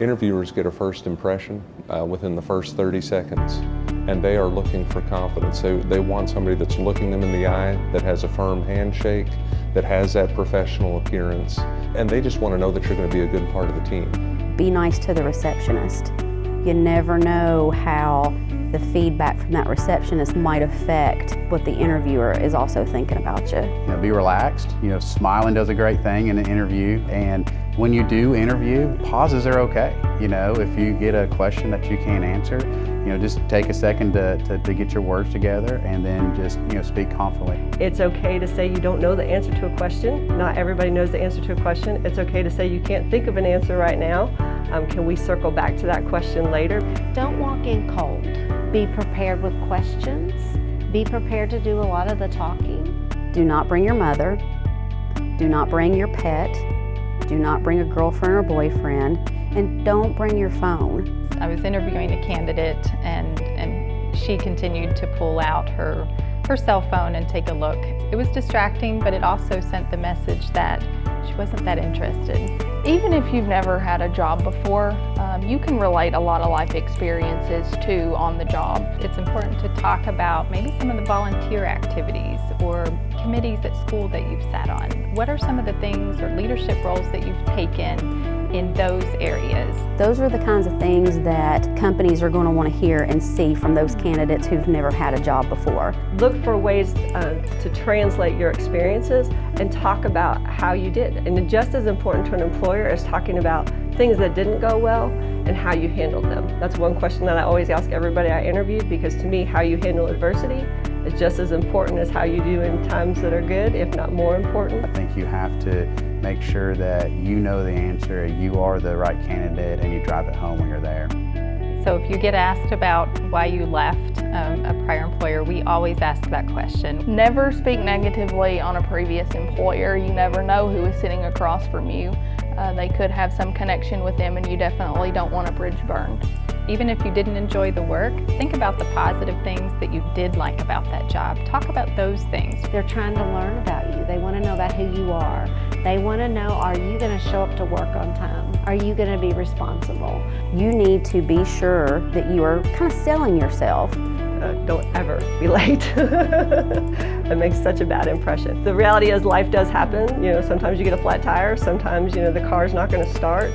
Interviewers get a first impression within the first 30 seconds, and they are looking for confidence. They want somebody that's looking them in the eye, that has a firm handshake, that has that professional appearance, and they just want to know that you're going to be a good part of the team. Be nice to the receptionist. You never know how the feedback from that receptionist might affect what the interviewer is also thinking about you. Be relaxed. Smiling does a great thing in an interview, and when you do interview, pauses are okay. If you get a question that you can't answer, just take a second to get your words together and then just speak confidently. It's okay to say you don't know the answer to a question. Not everybody knows the answer to a question. It's okay to say you can't think of an answer right now. Can we circle back to that question later? Don't walk in cold. Be prepared with questions. Be prepared to do a lot of the talking. Do not bring your mother. Do not bring your pet. Do not bring a girlfriend or boyfriend. And don't bring your phone. I was interviewing a candidate and she continued to pull out her cell phone and take a look. It was distracting, but it also sent the message that she wasn't that interested. Even if you've never had a job before, you can relate a lot of life experiences too on the job. It's important to talk about maybe some of the volunteer activities or committees at school that you've sat on. What are some of the things or leadership roles that you've taken in those areas? Those are the kinds of things that companies are going to want to hear and see from those candidates who've never had a job before. Look for ways to translate your experiences and talk about how you did. And just as important to an employer is talking about things that didn't go well and how you handled them. That's one question that I always ask everybody I interviewed, because to me, how you handle adversity is just as important as how you do in times that are good, if not more important. I think you have to make sure that you know the answer, you are the right candidate, and you drive it home when you're there. So if you get asked about why you left a prior employer, we always ask that question. Never speak negatively on a previous employer. You never know who is sitting across from you. They could have some connection with them, and you definitely don't want a bridge burned. Even if you didn't enjoy the work, think about the positive things that you did like about that job. Talk about those things. They're trying to learn about you. They want to know about who you are. They want to know, are you going to show up to work on time? Are you going to be responsible? You need to be sure that you are kind of selling yourself. Don't ever be late. That makes such a bad impression. The reality is life does happen. Sometimes you get a flat tire, sometimes the car's not going to start.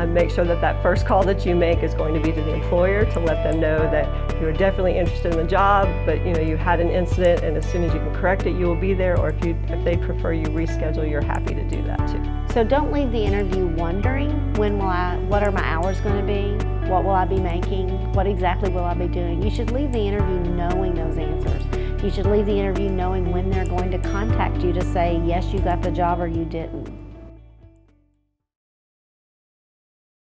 Make sure that that first call that you make is going to be to the employer to let them know that you are definitely interested in the job, but you had an incident, and as soon as you can correct it, you will be there. Or if they prefer you reschedule, you're happy to do that too. So don't leave the interview wondering, what are my hours going to be? What will I be making? What exactly will I be doing? You should leave the interview knowing those answers. You should leave the interview knowing when they're going to contact you to say, yes, you got the job or you didn't.